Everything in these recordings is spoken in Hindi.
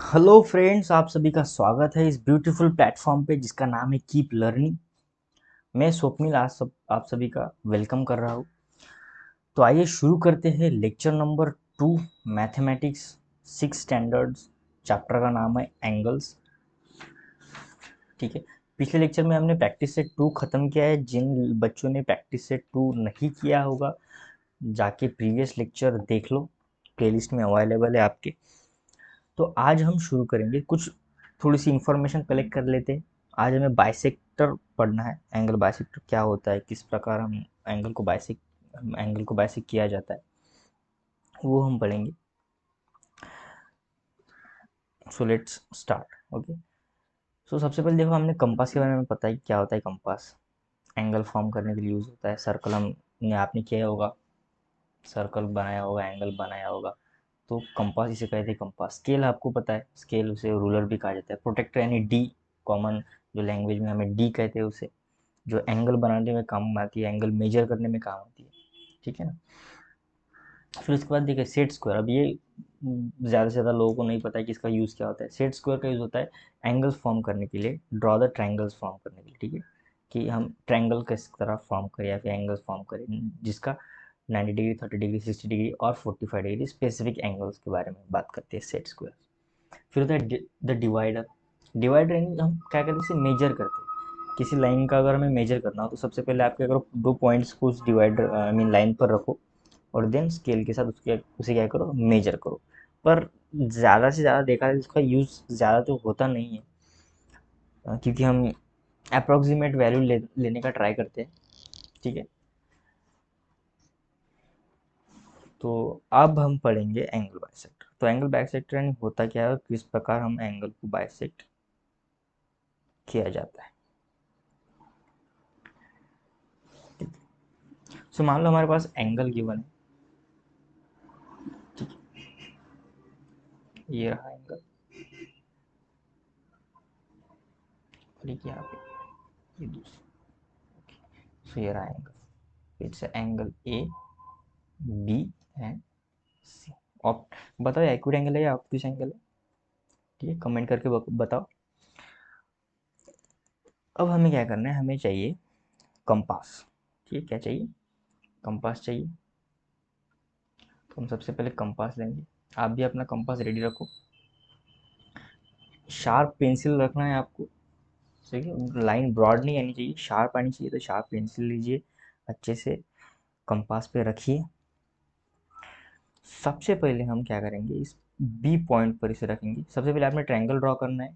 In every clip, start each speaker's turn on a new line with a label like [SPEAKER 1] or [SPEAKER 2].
[SPEAKER 1] हेलो फ्रेंड्स, आप सभी का स्वागत है इस ब्यूटीफुल प्लेटफॉर्म पे जिसका नाम है कीप लर्निंग। मैं स्वप्निल आज आप सभी का वेलकम कर रहा हूँ। तो आइए शुरू करते हैं lecture number 2, mathematics 6 standards. Chapter का नाम है एंगल्स। ठीक है। पिछले लेक्चर में हमने प्रैक्टिस सेट 2 खत्म किया है। जिन बच्चों ने प्रैक्टिस सेट 2 नहीं किया होगा, जाके प्रीवियस लेक्चर देख लो, प्लेलिस्ट में अवेलेबल है आपके। तो आज हम शुरू करेंगे, कुछ थोड़ी सी इंफॉर्मेशन कलेक्ट कर लेते हैं। आज हमें बाइसेक्टर पढ़ना है। एंगल बाइसेक्टर क्या होता है, किस प्रकार हम एंगल को बाइसेक्ट किया जाता है, वो हम पढ़ेंगे। So let's start. ओके। सो सबसे पहले देखो, हमने कंपास के बारे में पता है कि क्या होता है कंपास। एंगल फॉर्म करने के लिए यूज़ होता है। सर्कल हमने आपने किया होगा, सर्कल बनाया होगा, एंगल बनाया होगा, तो कंपास इसे कहते हैं। कंपास स्केल आपको पता है, स्केल उसे रूलर भी कहा जाता है। प्रोटेक्टर यानी डी, कॉमन जो लैंग्वेज में हमें डी कहते हैं उसे, जो एंगल बनाने में काम आती है, एंगल मेजर करने में काम आती है। ठीक है ना। फिर उसके बाद देखिए सेट स्क्वायर। अब ये ज़्यादा से ज़्यादा लोगों को नहीं पता है कि इसका यूज़ क्या होता है। सेट स्क्वायर का यूज़ होता है एंगल्स फॉर्म करने के लिए, ड्रॉ द ट्रायंगल्स फॉर्म करने के लिए। ठीक है, कि हम ट्रायंगल किस तरह फॉर्म करें या फिर एंगल्स फॉर्म करें जिसका 90 डिग्री, 30 डिग्री, 60 डिग्री और 45 डिग्री स्पेसिफिक एंगल्स के बारे में बात करते हैं सेट स्क्वायर। फिर होता है द डिवाइडर। डिवाइडर यानी हम क्या करते हैं, इसे मेजर करते हैं। किसी लाइन का अगर हमें मेजर करना हो तो सबसे पहले आप क्या करो, दो पॉइंट्स को उस डिवाइडर आई मीन लाइन पर रखो और देन स्केल के साथ उसके उसे क्या करो, मेजर करो। पर ज़्यादा से ज़्यादा देखा है इसका यूज़ ज़्यादा तो होता नहीं है, क्योंकि हम अप्रोक्सीमेट वैल्यू लेने का ट्राई करते हैं। ठीक है। तो अब हम पढ़ेंगे एंगल बाइसेक्टर। तो एंगल बाइसेक्टर यानी होता क्या है और किस प्रकार हम एंगल को बाइसेक्ट किया जाता है। सो मान लो हमारे पास एंगल गिवन है। ठीक है, ये रहा एंगल और एक यहाँ पे ये दूसरा। सो ये रहा angle, it's angle A B and C. और बताओ एक्यूट एंगल है या ऑब्टूस एंगल है। ठीक है, कमेंट करके बताओ। अब हमें क्या करना है, हमें चाहिए कंपास। ठीक है, क्या चाहिए, कंपास चाहिए। तो हम सबसे पहले कंपास लेंगे। आप भी अपना कंपास रेडी रखो। शार्प पेंसिल रखना है आपको। ठीक है, लाइन ब्रॉड नहीं आनी चाहिए, शार्प आनी चाहिए। तो शार्प पेंसिल लीजिए, अच्छे से कंपास पे रखिए। सबसे पहले हम क्या करेंगे, इस बी पॉइंट पर इसे रखेंगे। सबसे पहले आपने ट्रायंगल ड्रॉ करना है।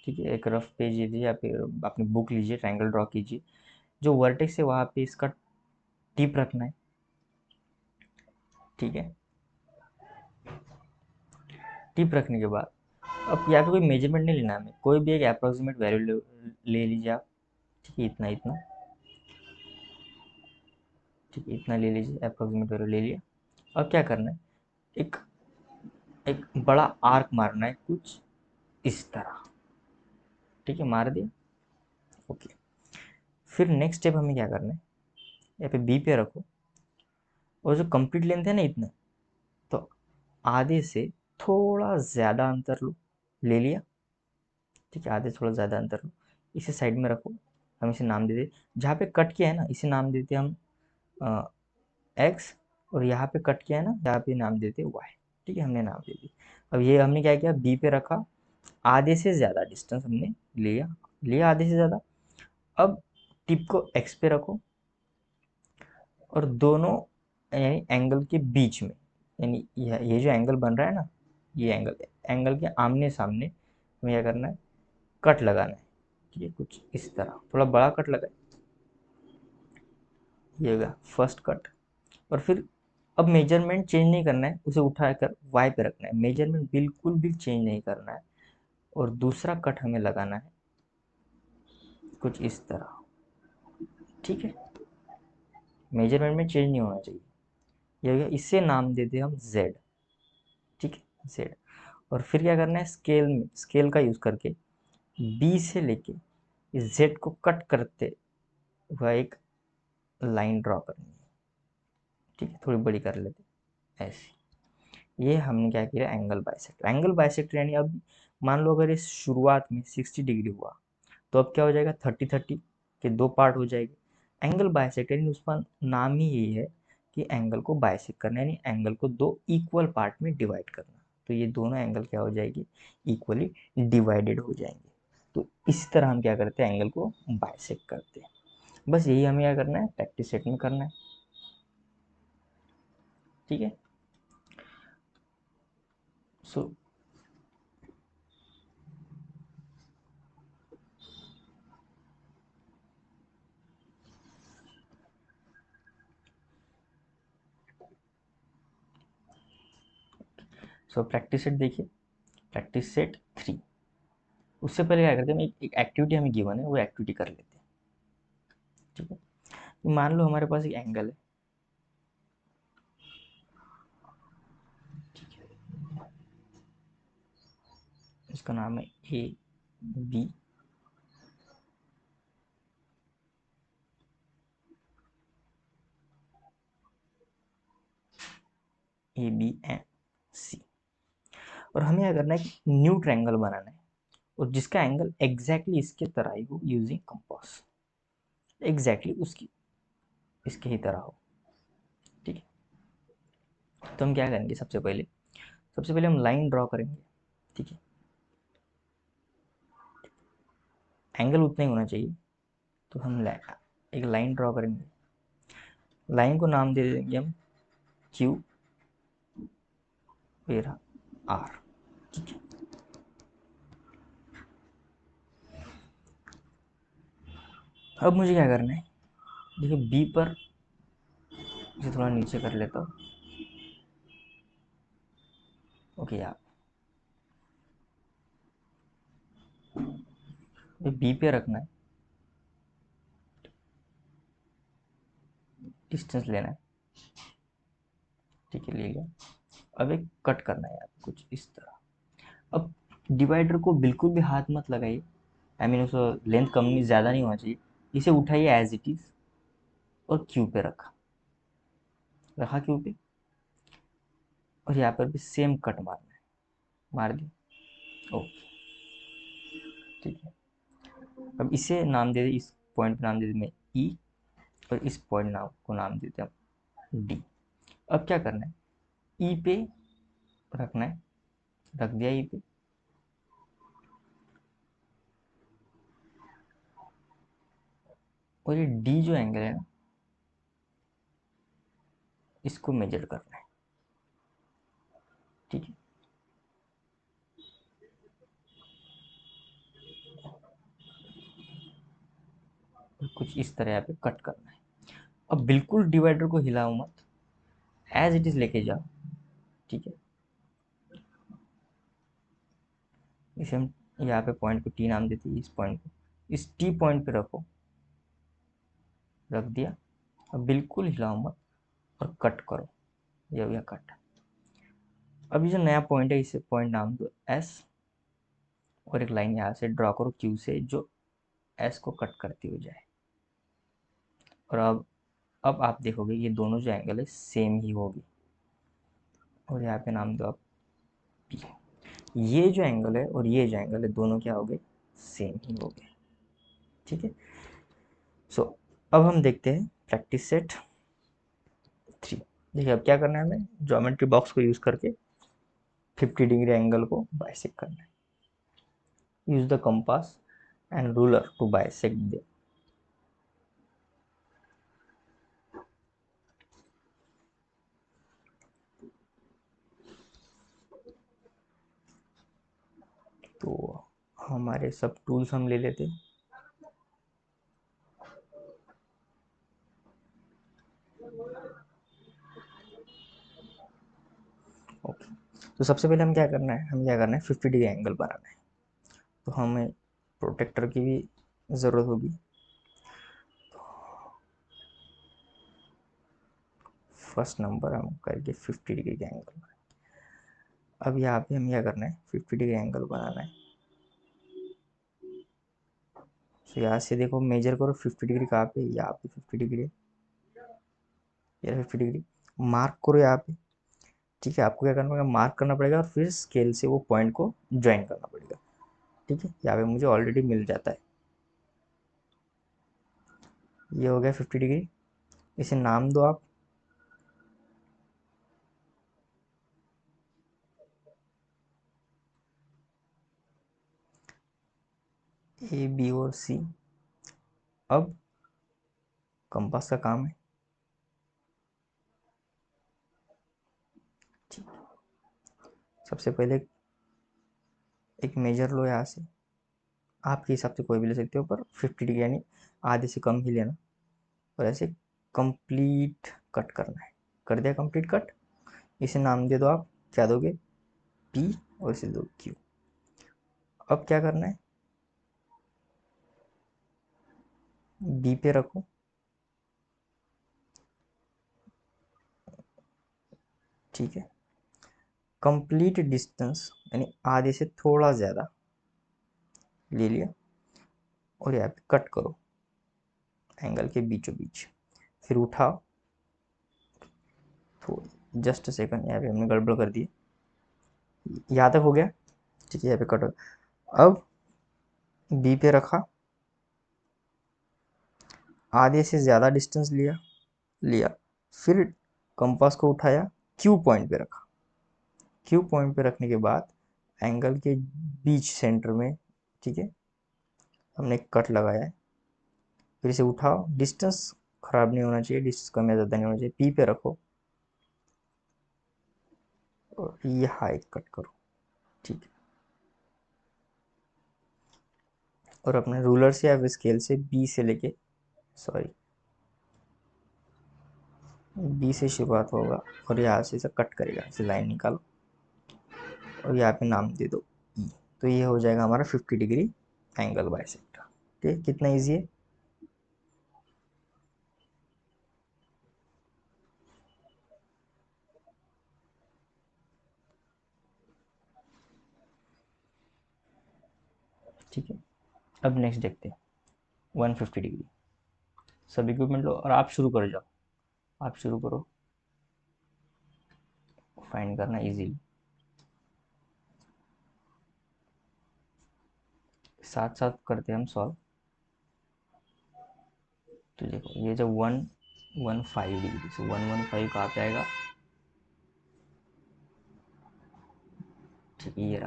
[SPEAKER 1] ठीक है, एक रफ पेज लीजिए या फिर अपनी बुक लीजिए, ट्रायंगल ड्रॉ कीजिए। जो वर्टेक्स है वहाँ पे इसका टिप रखना है। ठीक है, टिप रखने के बाद अब यहाँ पे कोई मेजरमेंट नहीं लेना है हमें, कोई भी एक अप्रोक्सीमेट वैल्यू ले लीजिए आप। ठीक है, इतना इतना, ठीक है, इतना ले लीजिए, अप्रोक्सीमेट वैल्यू ले लिया। अब क्या करना है, एक एक बड़ा आर्क मारना है कुछ इस तरह। ठीक है, मार दिया। ओके। फिर नेक्स्ट स्टेप हमें क्या करना है, यहाँ पे बी पे रखो और जो कंप्लीट लेंथ है ना इतना, तो आधे से थोड़ा ज़्यादा अंतर लो, ले लिया। ठीक है, आधे से थोड़ा ज़्यादा अंतर लो, इसे साइड में रखो। हम इसे नाम दे दे, जहाँ पे कट किया है ना इसे नाम देते हम एक्स, और यहाँ पे कट किया है ना यहाँ पे नाम देते वाई। ठीक है, हमने नाम दे दी। अब ये हमने क्या किया, बी पे रखा, आधे से ज़्यादा डिस्टेंस हमने लिया, लिया आधे से ज़्यादा। अब टिप को एक्स पे रखो और दोनों यानी एंगल के बीच में, यानी ये जो एंगल बन रहा है ना, ये एंगल, एंगल के आमने सामने हमें क्या करना है, कट लगाना है। ठीक है, कुछ इस तरह थोड़ा बड़ा कट लगाए, ये होगा फर्स्ट कट। और फिर अब मेजरमेंट चेंज नहीं करना है, उसे उठाकर वाई पे रखना है, मेजरमेंट बिल्कुल भी चेंज नहीं करना है। और दूसरा कट हमें लगाना है कुछ इस तरह। ठीक है, मेजरमेंट में चेंज नहीं होना चाहिए। ये हो गया, इसे नाम देते हम जेड। ठीक है, जेड। और फिर क्या करना है, स्केल में, स्केल का यूज़ करके बी से लेके इस जेड को कट करते हुआ एक लाइन ड्रॉ करनी है। ठीक है, थोड़ी बड़ी कर लेते ऐसे। ये हमने क्या किया, एंगल बाइसेक्टर। एंगल बाइसेक्टर यानी अब मान लो अगर इस शुरुआत में 60 डिग्री हुआ तो अब क्या हो जाएगा, 30-30 के दो पार्ट हो जाएंगे। एंगल बाइसेक्टर यानी उसका नाम ही यही है कि एंगल को बाइसेक्ट करना, यानी एंगल को दो इक्वल पार्ट में डिवाइड करना। तो ये दोनों एंगल क्या हो जाएगी, इक्वली डिवाइडेड हो जाएंगे। तो इस तरह हम क्या करते हैं, एंगल को बाइसेक्ट करते हैं। बस यही हमें क्या करना है, प्रैक्टिस सेट में करना है। ठीक है। सो प्रैक्टिस सेट देखिए, प्रैक्टिस सेट 3। उससे पहले क्या करते हैं, एक एक्टिविटी हमें गिवन है, वो एक्टिविटी कर लेते हैं। ठीक है। मान लो हमारे पास एक एंगल है। ठीक है। इसका नाम है बी एन सी। और हमें क्या करना है कि न्यू ट्रायंगल बनाना है, और जिसका एंगल एग्जैक्टली इसके तरह ही हो, यूजिंग कंपास। एग्जैक्टली उसकी इसके ही तरह हो। ठीक है। तो हम क्या करेंगे, सबसे पहले हम लाइन ड्रॉ करेंगे। ठीक है। एंगल उतना ही होना चाहिए। तो हम एक लाइन ड्रॉ करेंगे। लाइन को नाम दे देंगे हम क्यू, फिर आर। ठीक है। अब मुझे क्या करना है, देखिए बी पर इसे थोड़ा नीचे कर लेता हूँ। ओके यार, बी पे रखना है, डिस्टेंस लेना है। ठीक है, ले लिया। अब एक कट करना है यार, कुछ इस तरह। अब डिवाइडर को बिल्कुल भी हाथ मत लगाइए, आई मीन उसका लेंथ कम नहीं, ज़्यादा नहीं होना चाहिए। इसे उठाइए एज इट इज़, और क्यू पे रखा, रखा क्यू पे। और यहाँ पर भी सेम कट मारना है, मार दिया। ओके। ठीक है। अब इसे नाम दे दे, इस पॉइंट पे नाम दे दे मैं ई, और इस पॉइंट नाम को नाम देते हैं हम डी। अब क्या करना है, ई पे रखना है, रख दिया ई पे। और ये डी जो एंगल है ना, इसको मेजर करना है। ठीक है। और कुछ इस तरह यहाँ पे कट करना है। अब बिल्कुल डिवाइडर को हिलाओ मत, एज इट इज लेके जाओ। ठीक है। इसे हम यहाँ पे पॉइंट को टी नाम देते हैं, इस पॉइंट को इस टी पॉइंट पे रखो, रख दिया। अब बिल्कुल हिलाओ मत, और कट करो, ये हो गया कट। अब ये जो नया पॉइंट है, इसे पॉइंट नाम दो एस, और एक लाइन यहाँ से ड्रॉ करो क्यू से, जो एस को कट करती हो जाए। और अब आप देखोगे ये दोनों जो एंगल है सेम ही होगी। और यहाँ पे नाम दो आप पी। ये जो एंगल है और ये जो एंगल है, दोनों क्या हो गए, सेम ही हो गए। ठीक है। सो अब हम देखते हैं प्रैक्टिस सेट 3। देखिए अब क्या करना है, हमें ज्योमेट्री बॉक्स को यूज करके 50 डिग्री एंगल को बाइसेक्ट करना है। Use the compass and ruler to bisect the. तो हमारे सब टूल्स हम ले लेते हैं। ओके। तो सबसे पहले हम क्या करना है, हमें क्या करना है, 50 डिग्री एंगल बनाना है। तो हमें प्रोटेक्टर की भी ज़रूरत होगी। फर्स्ट नंबर हम करके 50 डिग्री का एंगल। अब यहाँ पे हम क्या करना है, 50 डिग्री एंगल बनाना है। तो यहाँ से देखो, मेजर करो 50 डिग्री कहाँ पे, यहाँ पे 50 डिग्री, ये 50 डिग्री मार्क करो यहाँ पे। ठीक है, आपको क्या करना पड़ेगा, मार्क करना पड़ेगा और फिर स्केल से वो पॉइंट को ज्वाइन करना पड़ेगा। ठीक है, यहाँ पे मुझे ऑलरेडी मिल जाता है। ये हो गया 50 डिग्री। इसे नाम दो आप। ए बी और सी। अब कंपास का काम है। ठीक, सबसे पहले एक मेजर लो यहाँ से, आपके हिसाब से कोई भी ले सकते हो, पर 50 डिग्री यानी आधे से कम ही लेना, और ऐसे कंप्लीट कट करना है। कर दिया कंप्लीट कट। इसे नाम दे दो आप, क्या दोगे, पी, और इसे दो क्यू। अब क्या करना है, बी पे रखो। ठीक है, कंप्लीट डिस्टेंस यानी आधे से थोड़ा ज़्यादा ले लिया, और यहाँ पे कट करो एंगल के बीचों बीच। फिर उठाओ, तो जस्ट सेकंड, यहाँ पे हमने गड़बड़ कर दी। यहाँ तक हो गया। ठीक है, यहाँ पे कट हो। अब बी पे रखा, आधे से ज़्यादा डिस्टेंस लिया लिया फिर कंपास को उठाया, क्यू पॉइंट पे रखा। क्यू पॉइंट पे रखने के बाद एंगल के बीच सेंटर में, ठीक है, हमने कट लगाया है। फिर इसे उठाओ, डिस्टेंस खराब नहीं होना चाहिए, डिस्टेंस कम या ज़्यादा नहीं होना चाहिए, पी पे रखो और ये हाई कट करो। ठीक है, और अपने रूलर से या स्केल से बी से लेके, सॉरी, बी से शुरुआत होगा और यहाँ से इसे कट करेगा, इसे लाइन निकालो और यहाँ पे नाम दे दो ई। तो ये हो जाएगा हमारा 50 डिग्री एंगल बाइसेक्टर। ठीक है, कितना ईजी है। ठीक है, अब नेक्स्ट देखते हैं 150 डिग्री। सब इक्विपमेंट लो और आप शुरू कर जाओ। आप शुरू करो, फाइंड करना इजीली। साथ साथ करते हैं हम सॉल्व। तो देखो, ये जब 115 डिग्री से 115 कहाँ पे आएगा। ठीक है, ये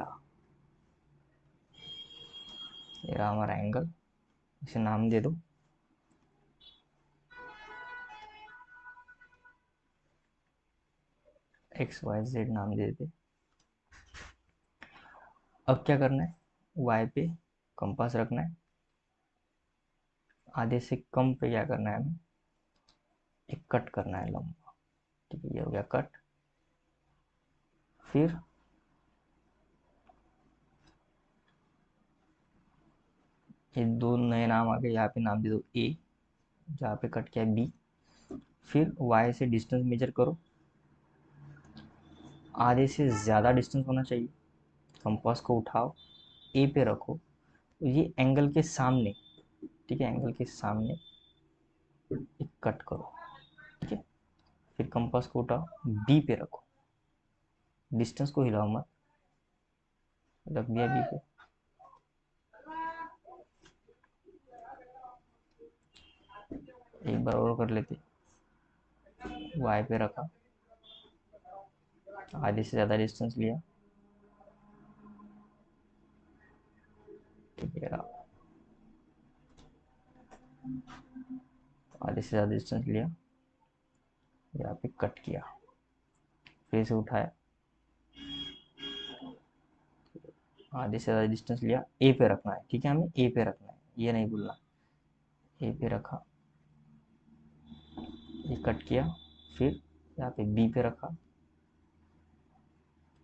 [SPEAKER 1] रहा हमारा एंगल। इसे नाम दे दो XYZ, नाम दे देते। अब क्या करना है, Y पे कंपास रखना है, आधे से कम पे क्या करना है हमें, एक कट करना है लंबा। ठीक है, ये हो गया कट। फिर ये दो नए नाम आ गए, यहाँ पे नाम दे दो A, जहाँ पे कट किया B। फिर Y से डिस्टेंस मेजर करो, आधे से ज़्यादा डिस्टेंस होना चाहिए। कंपास को उठाओ, A पे रखो, तो ये एंगल के सामने, ठीक है, एंगल के सामने एक कट करो। ठीक है, फिर कंपास को उठाओ, B पे रखो, डिस्टेंस को हिलाओ मत, रख दिया B पे। एक बार और कर लेते, Y पे रखा, आधे से ज़्यादा डिस्टेंस लिया। ठीक है, आधे से ज़्यादा डिस्टेंस लिया, यहाँ पे कट किया, फिर से उठाया, आधे से ज़्यादा डिस्टेंस लिया, ए पे रखना है। ठीक है, हमें ए पे रखना है, ये नहीं भूलना। ए पे रखा, ये कट किया, फिर यहाँ पे बी पे रखा,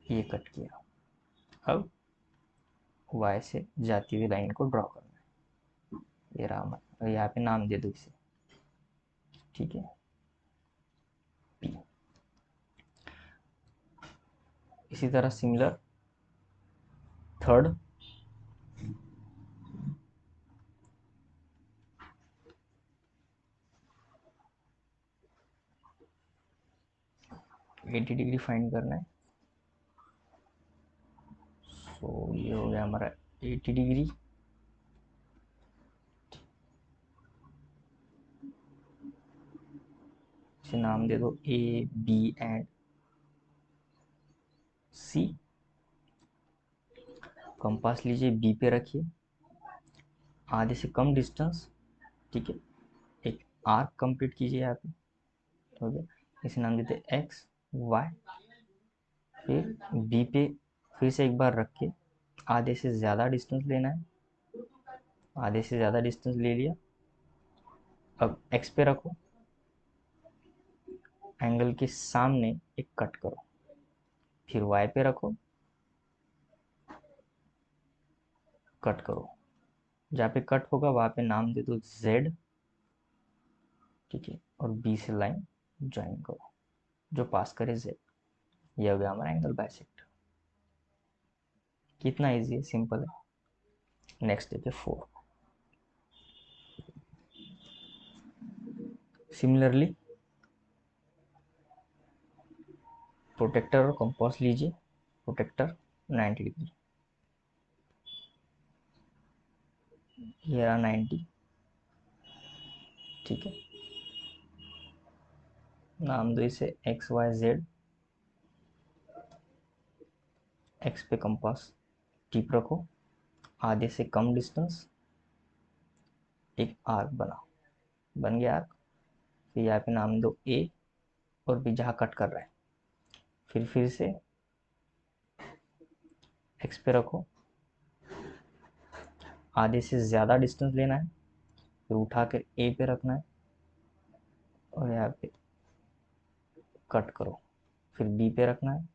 [SPEAKER 1] ये कट किया। अब वाई से जाती हुई लाइन को ड्रॉ करना है, ये रहा हमारा। यहाँ पे नाम दे दो इसे, ठीक है, पी। इसी तरह सिमिलर थर्ड, 80 डिग्री फाइंड करना है। सो ये हो गया हमारा 80 डिग्री। इसे नाम दे दो A B and C. Compass लीजिए, बी पे रखिए, आधे से कम डिस्टेंस, ठीक है, एक आर्क कंप्लीट कीजिए यहाँ पे, हो गया। इसे नाम देते एक्स वाई। फिर बी पे फिर से एक बार रख के आधे से ज़्यादा डिस्टेंस लेना है, आधे से ज़्यादा डिस्टेंस ले लिया। अब एक्स पे रखो, एंगल के सामने एक कट करो, फिर वाई पे रखो, कट करो, जहाँ पे कट होगा वहाँ पे नाम दे दो जेड, ठीक है, और बी से लाइन ज्वाइन करो जो पास करे जेड। ये हो गया हमारा एंगल बाइसेक्टर। कितना इजी है, सिंपल है। नेक्स्ट देखिए 4। सिमिलरली प्रोटेक्टर और कंपास लीजिए, प्रोटेक्टर 90 डिग्री, ये रहा 90, ठीक है। नाम दो इसे एक्स वाई जेड। एक्स पे कंपास टिप रखो, आधे से कम डिस्टेंस, एक आर्क बनाओ, बन गया आर्क। फिर यहाँ पे नाम दो ए और बी जहाँ कट कर रहा है। फिर से एक्स पे रखो, आधे से ज़्यादा डिस्टेंस लेना है, फिर उठा कर ए पे रखना है और यहाँ पे कट करो, फिर बी पे रखना है,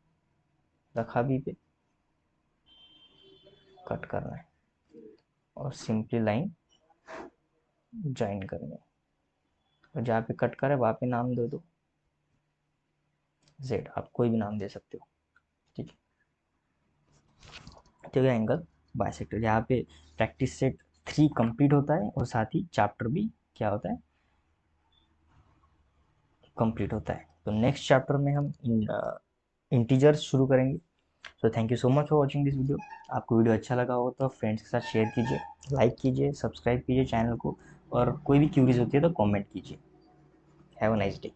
[SPEAKER 1] रखा बी पे, कट करना है और सिंपली लाइन ज्वाइन करनी है। और जहाँ पे कट करे वहाँ पे नाम दे दो जेड, आप कोई भी नाम दे सकते हो, ठीक है। तो ये एंगल बाइसेक्टर, यहाँ पे प्रैक्टिस सेट 3 कंप्लीट होता है और साथ ही चैप्टर भी क्या होता है, कंप्लीट होता है। तो नेक्स्ट चैप्टर में हम इंटीजर्स शुरू करेंगे। So thank you so much for watching this video. आपको वीडियो अच्छा लगा हो तो फ्रेंड्स के साथ शेयर कीजिए, लाइक कीजिए, सब्सक्राइब कीजिए चैनल को, और कोई भी क्यूरीज होती है तो कमेंट कीजिए। Have a nice day.